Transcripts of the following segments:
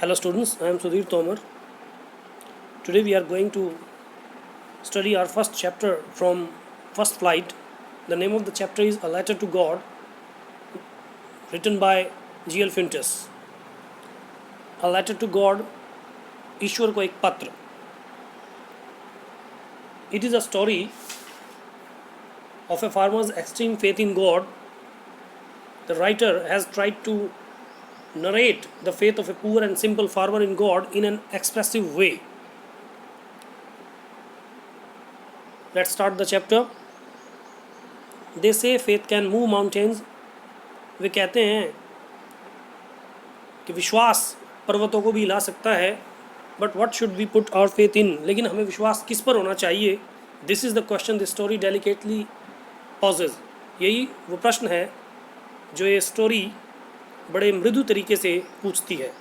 Hello students, I am Sudhir Tomar. Today we are going to study our first chapter from First Flight. The name of the chapter is A Letter to God, written by G.L. Fintus. A Letter to God, ईश्वर को एक पत्र. It is a story of a farmer's extreme faith in God. The writer has tried to narrate the faith of a poor and simple farmer in God in an expressive way. Let's start the chapter. They say faith can move mountains. वे कहते हैं कि विश्वास पर्वतों को भी हिला सकता है. But what should we put our faith in? लेकिन हमें विश्वास किस पर होना चाहिए? This is the question the story delicately poses. यही वो प्रश्न है जो ये स्टोरी बड़े मृदु तरीके से पूछती है.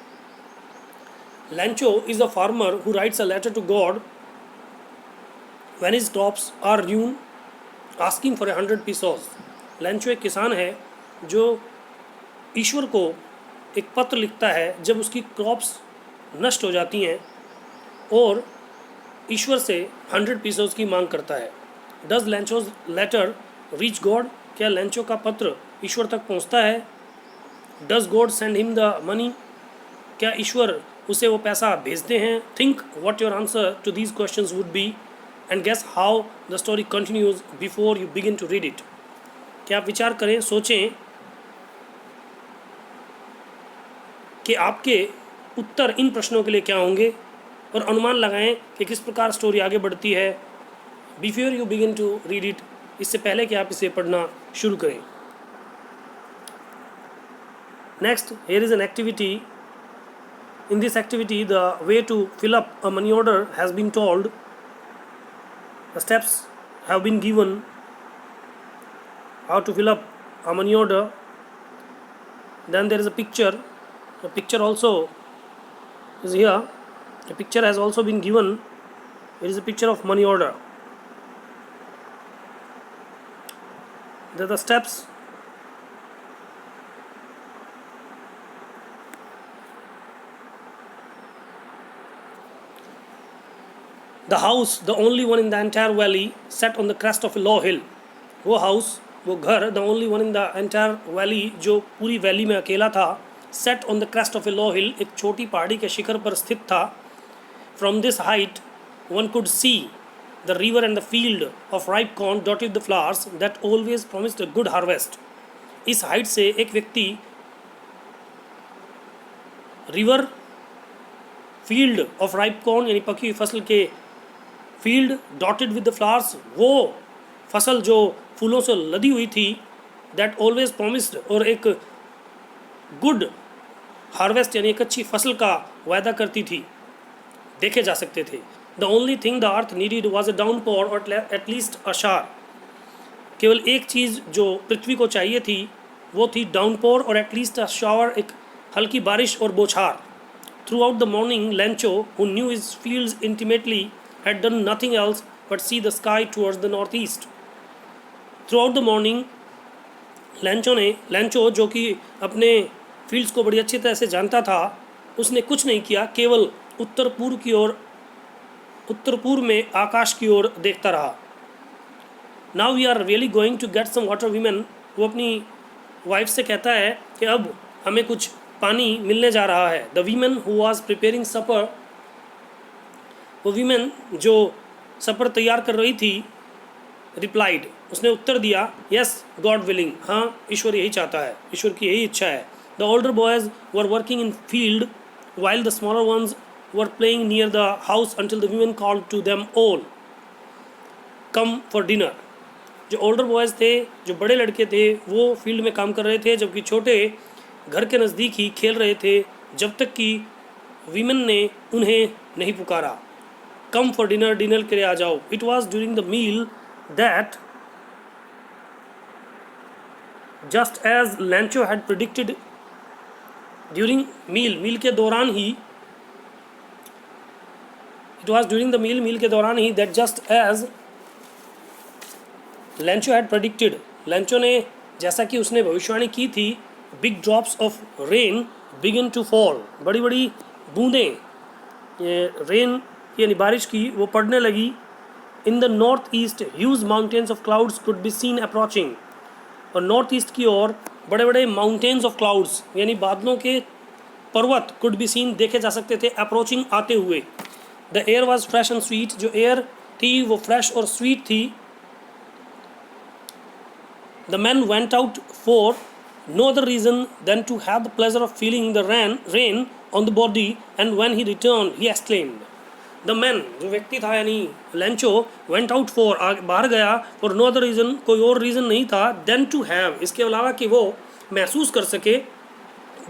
Lancho is a farmer who writes a letter to God when his crops are ruined, asking for 100 pesos. Lancho एक किसान है जो ईश्वर को एक पत्र लिखता है जब उसकी क्रॉप्स नष्ट हो जाती हैं और ईश्वर से 100 pesos की मांग करता है. Does Lancho's letter reach God? क्या लैंचो का पत्र ईश्वर तक पहुंचता है? Does God send him the money? क्या ईश्वर उसे वो पैसा भेजते हैं? Think what your answer to these questions would be and guess how the story continues before you begin to read it. क्या आप विचार करें, सोचें कि आपके उत्तर इन प्रश्नों के लिए क्या होंगे और अनुमान लगाएं कि किस प्रकार स्टोरी आगे बढ़ती है. Before you begin to read it, इससे पहले कि आप इसे पढ़ना शुरू करें. Next, here is an activity. In this activity, the way to fill up a money order has been told. The steps have been given how to fill up a money order. Then there is a picture. The picture also is here. The picture has also been given. It is a picture of money order. There are the steps. The house, the only one in the entire valley, set on the crest of a low hill. वो house, वो घर, the only one in the entire valley, जो पूरी valley में अकेला था, set on the crest of a low hill, एक छोटी पहाड़ी के शिखर पर स्थित था. From this height, one could see the river and the field of ripe corn dotted the flowers that always promised a good harvest. इस height से एक व्यक्ति river, field of ripe corn यानी पकी हुई फसल के field dotted with the flowers, वो फसल जो फूलों से लदी हुई थी, दैट ऑलवेज प्रॉमिस्ड, और एक गुड हार्वेस्ट यानी एक अच्छी फसल का वायदा करती थी, देखे जा सकते थे. The only thing the earth needed was a downpour और एटलीस्ट अ शार. केवल एक चीज़ जो पृथ्वी को चाहिए थी वो थी डाउनपोर और एटलीस्ट अ शावर, एक हल्की बारिश और बौछार. Through out the morning लैंचो, who knew his fields intimately, had done nothing else but see the sky towards the northeast. Throughout the morning, लैंचो जो कि अपने फील्ड्स को बड़ी अच्छी तरह से जानता था, उसने कुछ नहीं किया, केवल उत्तर पूर्व में आकाश की ओर देखता रहा. Now we are really going to get some water, women. वो अपनी वाइफ से कहता है कि अब हमें कुछ पानी मिलने जा रहा है. The woman who was preparing supper, वो वीमेन जो सपर तैयार कर रही थी, रिप्लाइड, उसने उत्तर दिया, यस गॉड विलिंग, हाँ ईश्वर यही चाहता है, ईश्वर की यही इच्छा है. The older boys were working in field while the smaller ones were playing near the house until the women called to them all come for dinner. जो ओल्डर बॉयज़ थे, जो बड़े लड़के थे, वो फील्ड में काम कर रहे थे, जबकि छोटे घर के नज़दीक ही खेल रहे थे, जब तक कि वीमेन ने उन्हें नहीं पुकारा. Come for dinner, डिनर के लिए आ जाओ. It was during the meal that, just as Lancho had predicted, during meal के दौरान ही, it was during the meal के दौरान ही, that just as Lancho had predicted, Lancho ने जैसा कि उसने भविष्यवाणी की थी, big drops of rain begin to fall. बड़ी बड़ी बूंदें, ये रेन यानी बारिश की, वो पड़ने लगी. In the north east huge mountains of clouds could be seen approaching. और नॉर्थ ईस्ट की ओर बड़े बड़े माउंटेन्स ऑफ क्लाउड्स यानी बादलों के पर्वत कुड बी सीन देखे जा सकते थे अप्रोचिंग आते हुए. The air was fresh and sweet. जो एयर थी वो फ्रेश और स्वीट थी. The man went out for no other reason than to have the pleasure of feeling the rain on the body, and when he returned he exclaimed. The man, जो व्यक्ति था यानी Lencho, went out for, बाहर गया, for no other reason, कोई और reason नहीं था, than to have, इसके अलावा कि वो महसूस कर सके,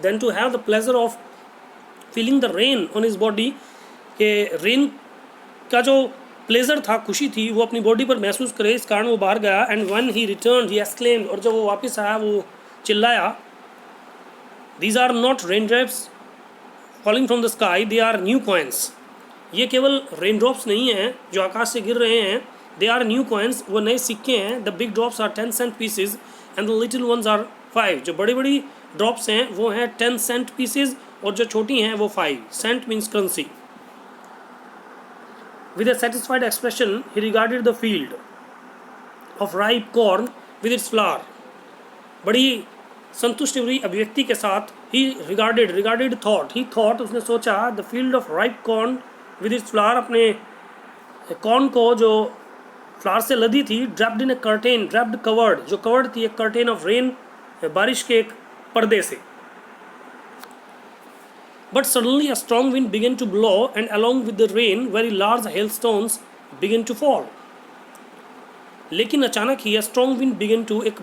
than to have the pleasure of feeling the rain on his body, कि रेन का जो प्लेजर था, खुशी थी, वो अपनी बॉडी पर महसूस करे, इस कारण वो बाहर गया. And when he returned he exclaimed, और जब वो वापस आया वो चिल्लाया. These are not raindrops falling from the sky, they are new coins. ये केवल रेनड्रॉप्स नहीं हैं जो आकाश से गिर रहे हैं. They are new coins, वो नए सिक्के हैं. The big drops are 10 cent pieces and the little ones are 5. जो बड़ी बड़ी ड्रॉप्स हैं वो हैं 10 cent pieces और जो छोटी हैं वो 5. Cent means currency. With a satisfied expression he regarded the field of ripe corn with its flower. बड़ी संतुष्टि भरी अभिव्यक्ति के साथ ही रिगार्डेड थॉट उसने सोचा the field of ripe corn with its flower, अपने कॉर्न को जो फ्लावर से लदी थी, ड्रैप्ड इन ए कर्टेन, ड्रैप्ड कवर्ड, जो कवर्ड थी एक कर्टेन ऑफ रेन, बारिश के एक पर्दे से. But suddenly a strong wind began to blow and along with the rain very large hailstones began to fall. लेकिन अचानक ही a strong wind began to, एक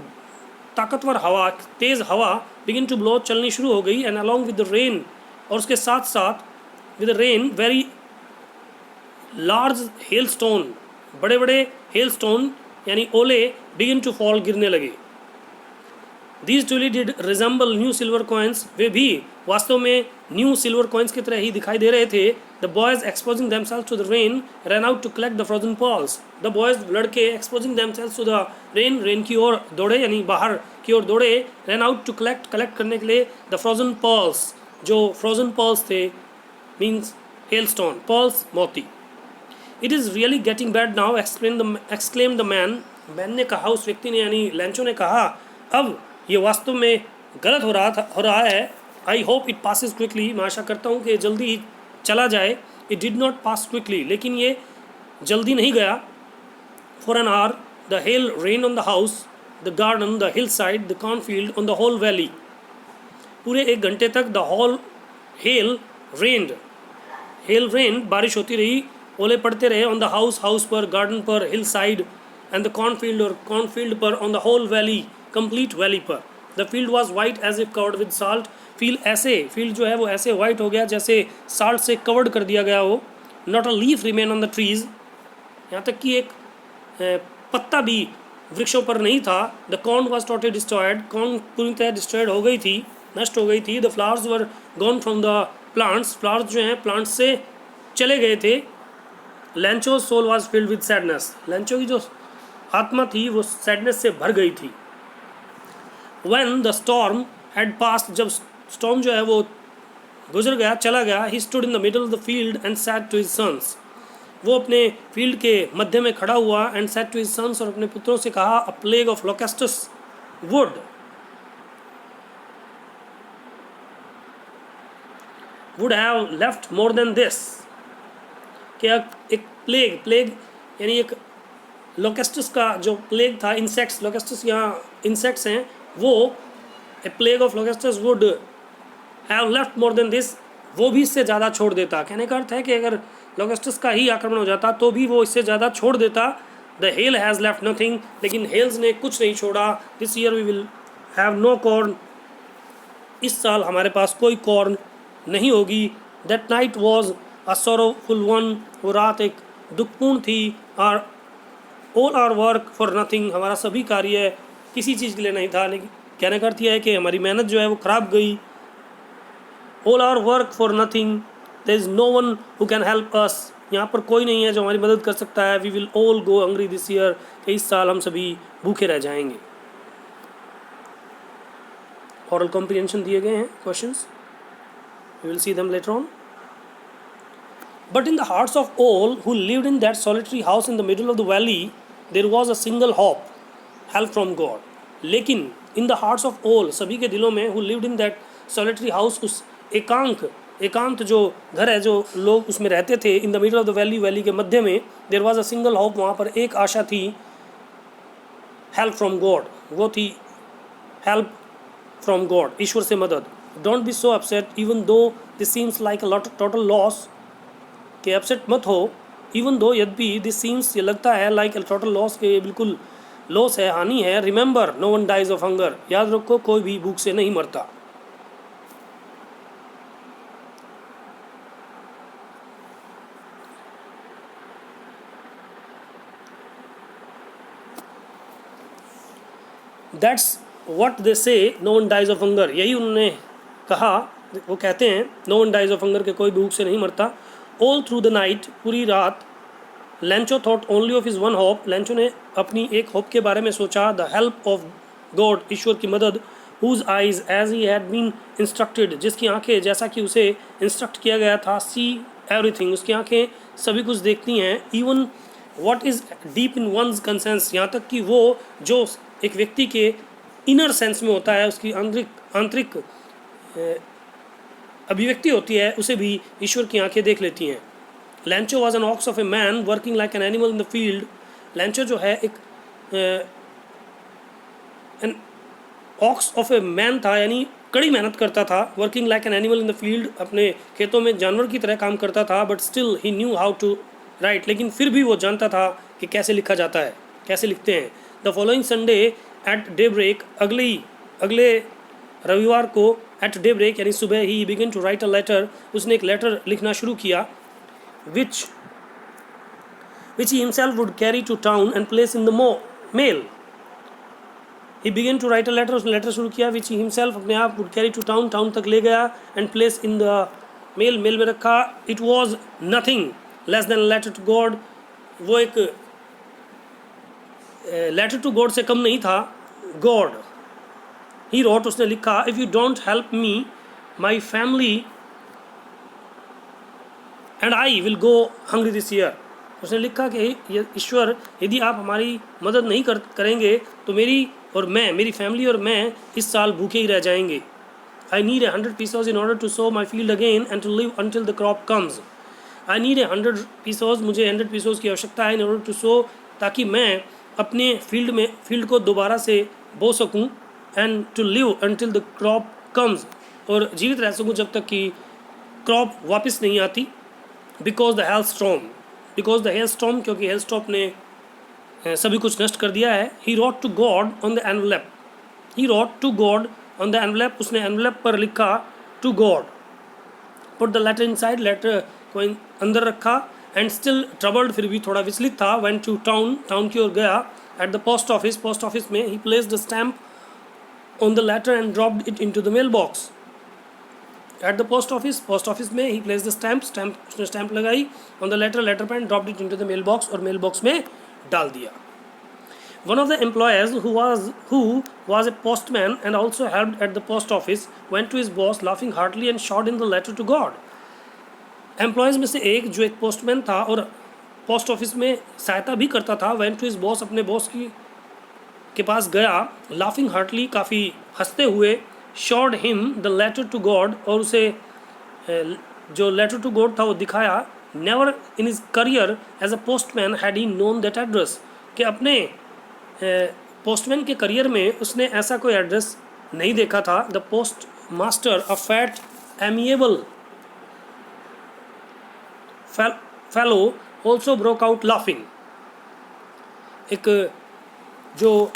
ताकतवर हवा, तेज़ हवा, बिगिन टू ब्लो, चलनी शुरू हो गई. And along with the rain, और उसके साथ साथ with the rain very large hello stone, बड़े बड़े हेल स्टोन यानी ओले, बिगिन टू फॉल, गिरने लगे. These truly did resemble new silver coins, वे भी वास्तव में न्यू सिल्वर कॉइन्स की तरह ही दिखाई दे रहे थे. The boys exposing themselves to the rain ran out to collect the frozen pearls. The boys, लड़के, exposing themselves to the rain, rain की ओर दौड़े यानी बाहर की ओर दौड़े. रन आउट टू कलेक्ट करने के लिए द फ्रोजन पर्ल्स, जो फ्रोजन पर्ल्स थे मीन्स हेलस्टोन, पर्ल्स मोती. It is really getting bad now exclaim the man. Man ने कहा, उस व्यक्ति ने यानी लेंचो ने कहा, अब ये वास्तव में गलत हो रहा है. I hope it passes quickly, मैं आशा करता हूँ कि जल्दी ही चला जाए. It did not pass quickly, लेकिन ये जल्दी नहीं गया. For an hour the hail rain on the house, the garden, the hillside, the cornfield, on the whole valley. पूरे 1 घंटे तक द होल हेल रेन, बारिश होती रही, ओले पड़ते रहे. ऑन द हाउस पर, गार्डन पर, hill side, and the cornfield, और कॉर्नफील्ड पर, on the whole valley, complete valley पर. The field was white as if covered with salt. Field जो है वो ऐसे वाइट हो गया जैसे साल्ट से कवर्ड कर दिया गया हो. Not a leaf remain on the trees, यहाँ तक कि एक पत्ता भी वृक्षों पर नहीं था. The corn was totally destroyed, corn पूरी तरह डिस्ट्रॉयड हो गई थी, नष्ट हो गई थी. The flowers were gone from the plants, flowers जो हैं प्लांट्स से चले गए थे. Lencho soul was filled with sadness, Lencho की जो आत्मा थी वो सैडनेस से भर गई थी. When the storm had passed, जब स्टॉर्म जो है वो गुजर गया, चला गया, he stood in the middle of the field and said to his sons. वो अपने फील्ड के मध्य में खड़ा हुआ, and said to his sons, और अपने पुत्रों से कहा, a plague of locusts would have left more than this. क्या एक प्लेग यानी एक लोकेस्टस का जो प्लेग था, इंसेक्ट्स, लोकेस्टस यहाँ इंसेक्ट्स हैं, वो a plague of locusts would have left more than this, वो भी इससे ज़्यादा छोड़ देता. कहने का अर्थ है कि अगर लोकेस्टस का ही आक्रमण हो जाता तो भी वो इससे ज़्यादा छोड़ देता. The hail has left nothing, लेकिन हेल्स ने कुछ नहीं छोड़ा. This year we will have no corn, इस साल हमारे पास कोई कॉर्न नहीं होगी. That night was a sorrowful one, वो रात एक दुखपूर्ण थी. All our work for nothing, हमारा सभी कार्य किसी चीज़ के लिए नहीं था. लेकिन कहने का अर्थ यह है कि हमारी मेहनत जो है वो ख़राब गई. All our work for nothing, there is no one who can help us, यहाँ पर कोई नहीं है जो हमारी मदद कर सकता है. We will all go hungry this year, कि इस साल हम सभी भूखे रह जाएंगे. ऑरल कॉम्प्रिहेंशन दिए गए हैं questions, we will see them later on. But in the hearts of all who lived in that solitary house in the middle of the valley, there was a single hope, help from God. लेकिन in the hearts of all, सभी के दिलों में, who lived in that solitary house, उस एकांत जो घर है, जो लोग उसमें रहते थे, in the middle of the valley, valley के मध्य में, there was a single hope, वहाँ पर एक आशा थी, help from God, वो थी help from God, ईश्वर से मदद. Don't be so upset even though this seems like a total loss, कि अपसेट मत हो, इवन दो यद्यपि दिस सीम्स, ये लगता है, लाइक ए टोटल लॉस, के बिल्कुल लॉस है, हानि है. Remember, no one dies of hunger, याद रखो कोई भी भूख से नहीं मरता. That's what they say, no one dies of hunger, यही उन्होंने कहा, वो कहते हैं no one dies of hunger, के कोई भूख से नहीं मरता. ऑल थ्रू द नाइट, पूरी रात, Lencho thought only of his one hope, Lencho ने अपनी एक होप के बारे में सोचा, द हेल्प ऑफ गॉड, ईश्वर की मदद. Whose eyes as he had been instructed, जिसकी आंखें, जैसा कि उसे इंस्ट्रक्ट किया गया था, सी एवरीथिंग, उसकी आंखें सभी कुछ देखती हैं. Even what is deep in one's conscience, यहाँ तक कि वो जो एक व्यक्ति के इनर सेंस में होता है, उसकी आंतरिक अभिव्यक्ति होती है, उसे भी ईश्वर की आंखें देख लेती हैं. Lencho was an ox of a man working like an animal in the field. Lencho जो है एक an ox of a man था, यानी कड़ी मेहनत करता था. Working like an animal in the field, अपने खेतों में जानवर की तरह काम करता था. But still he knew how to write, लेकिन फिर भी वो जानता था कि कैसे लिखा जाता है, कैसे लिखते हैं. The following Sunday at daybreak, अगले रविवार को, एट डे ब्रेक यानी सुबह ही, begin to write a letter, उसने एक लेटर लिखना शुरू किया, which he himself would carry to town and place in the mail. He began to write a letter, उसने लेटर शुरू किया, which he himself, अपने आप, would carry to town, town तक ले गया, and place in the mail, mail में रखा. It was nothing less than a letter to God, वो एक लेटर टू गॉड से कम नहीं था. God, he wrote, उसने लिखा, if you don't help me, my family and I will go hungry this year. उसने लिखा कि ईश्वर, यदि आप हमारी मदद नहीं करेंगे तो मेरी फैमिली और मैं इस साल भूखे ही रह जाएंगे. I need 100 pesos in order to sow my field again and to live until the crop comes. I need 100 pesos, मुझे 100 pesos की आवश्यकता है, in order to sow, ताकि मैं अपने फील्ड को दोबारा से बो सकूं, and to live until the crop comes, और जीवित रह सकूं जब तक कि क्रॉप वापस नहीं आती. बिकॉज द हेल स्टॉर्म, क्योंकि हेल स्टॉर्म ने सभी कुछ नष्ट कर दिया है. He wrote to God on the envelope, उसने एनवलप पर लिखा, to God. Put the letter inside, letter को अंदर रखा. एंड स्टिल ट्रबल्ड, फिर भी थोड़ा विचलित था. वेंट टू टाउन की ओर गया. एट द पोस्ट ऑफिस में he placed the stamp on the letter and dropped it into the mail box. At the post office में ही प्लेस द स्टैम्प, उसने स्टैम्प लगाई on the letter pen, dropped it into the mail box, और mail box में डाल दिया. One of the employers who was a postman and also helped at the post office went to his boss laughing heartily and shot in the letter to God. Employees में से एक, जो एक postman था और पोस्ट ऑफिस में सहायता भी करता था, वेंट टू हिज बॉस, अपने बॉस के पास गया, लाफिंग हार्टली, काफ़ी हंसते हुए, showed him the letter to God, और उसे जो लेटर टू गॉड था वो दिखाया. Never in his career as a postman had he known that address, कि अपने पोस्टमैन के करियर में उसने ऐसा कोई एड्रेस नहीं देखा था. The post master, a fat amiable fellow, also broke out laughing. एक जो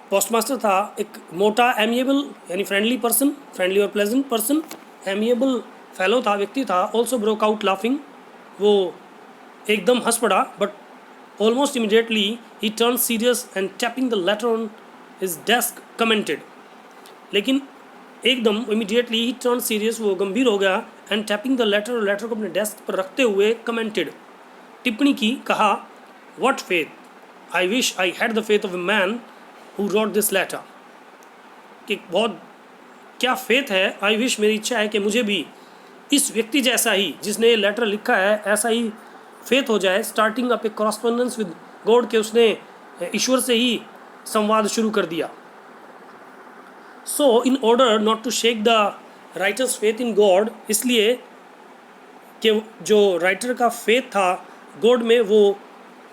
पोस्टमास्टर था, एक मोटा, एमिएबल यानी फ्रेंडली और प्लेजेंट पर्सन, एमिएबल फेलो था, व्यक्ति था. ऑल्सो ब्रोक आउट लाफिंग, वो एकदम हंस पड़ा. But almost immediately he turn serious and tapping the later on his desk commented. लेकिन एकदम इमीडिएटली ही टर्न सीरियस, वो गंभीर हो गया. एंड टैपिंग द लेटर को अपने डेस्क पर रखते हुए कमेंटेड, टिप्पणी की, कहा, what faith, I wish I had the faith of a man who wrote this letter. कि बहुत क्या फेथ है, आई विश, मेरी इच्छा है कि मुझे भी इस व्यक्ति जैसा ही जिसने ये लेटर लिखा है ऐसा ही फेथ हो जाए, starting up a correspondence with God, के उसने ईश्वर से ही संवाद शुरू कर दिया. So in order not to shake the writer's faith in God, इसलिए कि जो राइटर का फेथ था गॉड में वो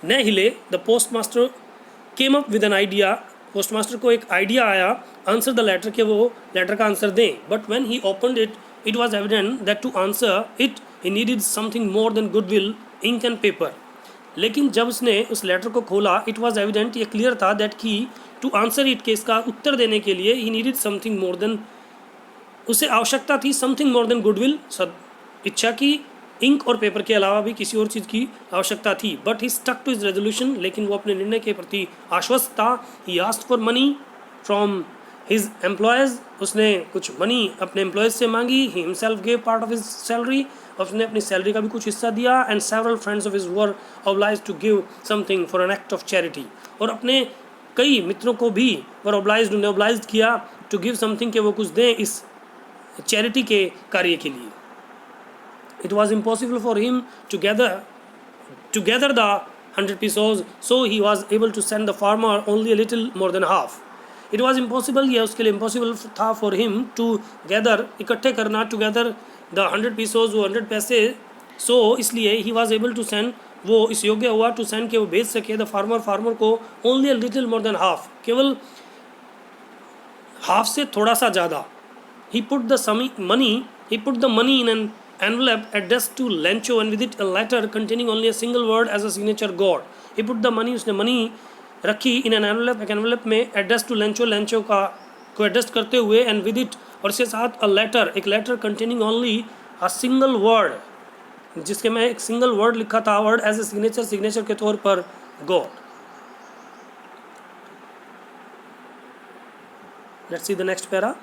न हिले, the post master came up with an idea, post master को एक आइडिया आया, आंसर द लेटर, के वो लेटर का आंसर दें. But when he opened it, it was evident that to answer it he needed something more than goodwill, ink and paper. लेकिन जब उसने उस लेटर को खोला, इट वाज एविडेंट, ये क्लियर था, दैट की टू आंसर इट, के इसका उत्तर देने के लिए he needed something more than, उसे आवश्यकता थी समथिंग मोर देन गुडविल, इच्छा की, इंक और पेपर के अलावा भी किसी और चीज़ की आवश्यकता थी. But he stuck to his resolution, लेकिन वो अपने निर्णय के प्रति आश्वस्त था. He asked for money from his employees, उसने कुछ मनी अपने एम्प्लॉयज़ से मांगी. He himself gave part of his salary, उसने अपनी सैलरी का भी कुछ हिस्सा दिया. And several friends of his were obliged to give something for an act of charity, और अपने कई मित्रों को भी वर ऑब्लाइज्ड, उन्हें ऑब्लाइज्ड किया टू गिव समथिंग, के वो कुछ दें इस चैरिटी के कार्य के लिए. It was impossible for him to gather the 100 pesos, so he was able to send the farmer only a little more than half. It was impossible, यह उसके लिए impossible था for him to gather, इकट्ठे करना, to gather the 100 pesos, वो 100 पैसे. so इसलिए he was able to send, वो इस योग्य हुआ to send, के वो भेज सके the farmer को only a little more than half, केवल हाफ से थोड़ा सा ज़्यादा. He put the money in an envelope addressed to Lencho, and with it a letter containing only a single word as a signature God. He put the money, उसने money रखी in an envelope, एक envelope में, addressed to Lencho का को address करते हुए, and with it, और इसके साथ एक letter containing only a single word, जिसके में एक single word लिखा था, word as a signature के तौर पर God. Let's see the next para.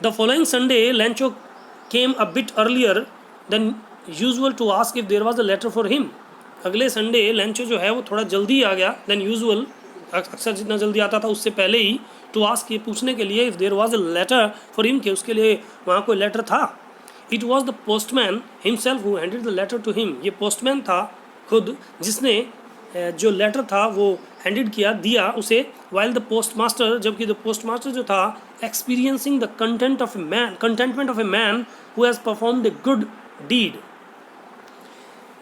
The following Sunday, Lencho came a bit earlier than usual to ask if there was a letter for him. अगले Sunday Lencho जो है वो थोड़ा जल्दी आ गया than usual, अक्सर जितना जल्दी आता था उससे पहले ही, to ask, ये पूछने के लिए if there was a letter for him, कि उसके लिए वहाँ कोई लेटर था. It was the postman himself who handed the letter to him. ये पोस्टमैन था खुद जिसने जो लेटर था वो हैंडेड दिया उसे. while the postmaster, जबकि द पोस्टमास्टर जो था, experiencing the contentment of a man who has performed a good deed,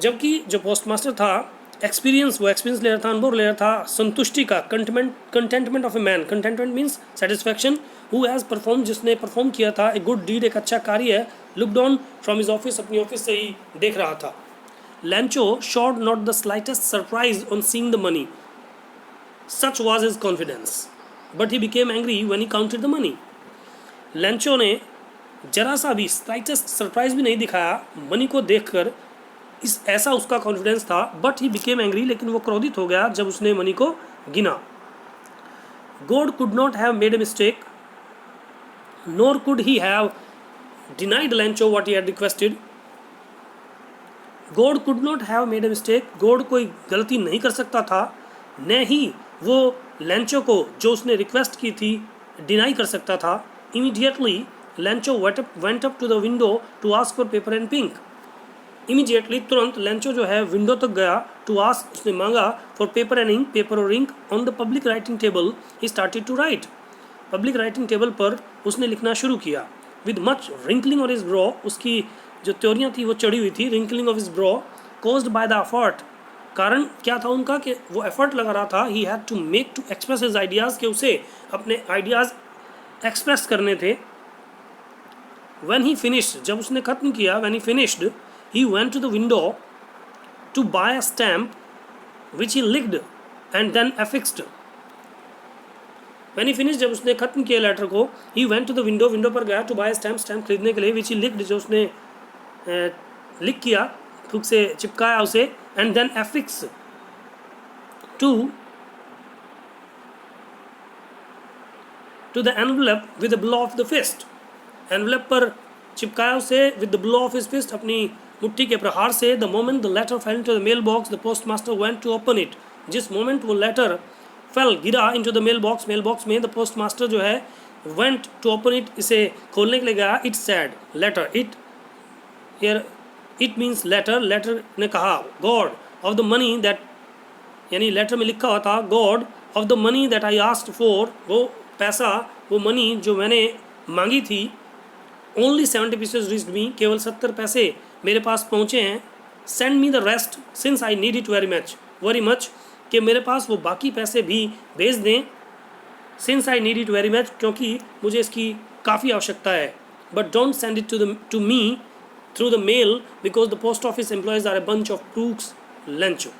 जबकि जो पोस्टमास्टर था वो एक्सपीरियंस ले रहा था, अनुभव ले रहा था संतुष्टि का. Contentment of a man, contentment means satisfaction. Who has perform, जिसने परफॉर्म किया था, ए गुड डीड, एक अच्छा कार्य है. Looked on from his office, अपनी ऑफिस से ही देख रहा था. Lencho showed not the slightest surprise on seeing the money. Such was his confidence. But he became angry when he counted the money. Lencho ने जरा सा भी slightest surprise भी नहीं दिखाया मनी को देखकर, इस ऐसा उसका कॉन्फिडेंस था. But he became angry, लेकिन वो क्रोधित हो गया जब उसने मनी को गिना. God could not have made a mistake, nor could he have denied Lencho what he had requested. God could not have made a mistake, God कोई गलती नहीं कर सकता था, न ही वो लेंचो को जो उसने रिक्वेस्ट की थी डिनाई कर सकता था. Immediately Lencho went up to the window to ask for paper and ink. Immediately, तुरंत लेंचो जो है विंडो तक गया, टू आस्क, उसने मांगा, for paper and ink, paper और ink. On the public writing table he started to write, public writing table पर उसने लिखना शुरू किया. With much wrinkling on his brow, उसकी जो त्योरियाँ थी वो चढ़ी हुई थी. Wrinkling of his bro caused by the effort, कारण क्या था उनका कि वो एफर्ट लगा रहा था. He had to make to express his ideas, के उसे अपने आइडियाज़ एक्सप्रेस करने थे. व्हेन ही फिनिश्ड, जब उसने ख़त्म किया, when he finished, he went to the window to buy a stamp which he licked and then affixed. When he finish, जब उसने ख़त्म किया लेटर को, he went to the window, window पर गया, टू बाय स्टैम्प खरीदने के लिए, विच ही लिक्ड, जो उसने लिख किया, खुद से चिपकाया उसे, and then affix to the envelope with the blow of the fist. Envelope पर चिपकाया उसे with the blow of his fist, अपनी मुट्ठी के प्रहार से. The moment the letter fell into the mail box, the post master went to open it. जिस moment वो लेटर फेल, गिरा, इनटू द मेल बॉक्स में, द पोस्ट मास्टर जो है वेंट टू ओपन इट, इसे खोलने के लिए गया, it said letter, it here it means letter, letter ने कहा God of the money that, यानी लेटर में लिखा हुआ था God of the money that I asked for, वो पैसा, वो मनी जो मैंने मांगी थी, ओनली 70 पीसेज रीच्ड मी, केवल 70 पैसे मेरे पास पहुँचे हैं, send me the rest since I need it very much, कि मेरे पास वो बाकी पैसे भी भेज दें, since I need it very much, क्योंकि मुझे इसकी काफ़ी आवश्यकता है, but don't send it to me through the mail because the post office employees are a bunch of crooks Lencho,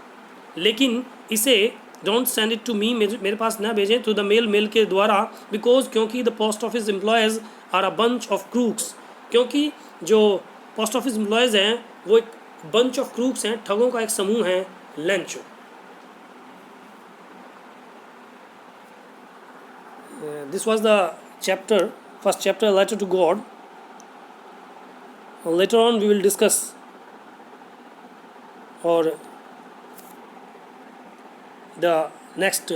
लेकिन इसे don't send it to me, मेरे पास ना भेजें थ्रू द मेल के द्वारा, बिकॉज क्योंकि the post office employees are a bunch of crooks, क्योंकि जो पोस्ट ऑफिस एम्प्लॉयज़ हैं वो एक बंच ऑफ क्रूक्स हैं, ठगों का एक समूह है, लंचो. This was the chapter, first chapter, letter to God. Later on we will discuss or the next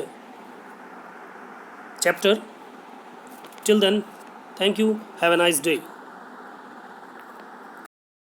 chapter. Till then, thank you, have a nice day.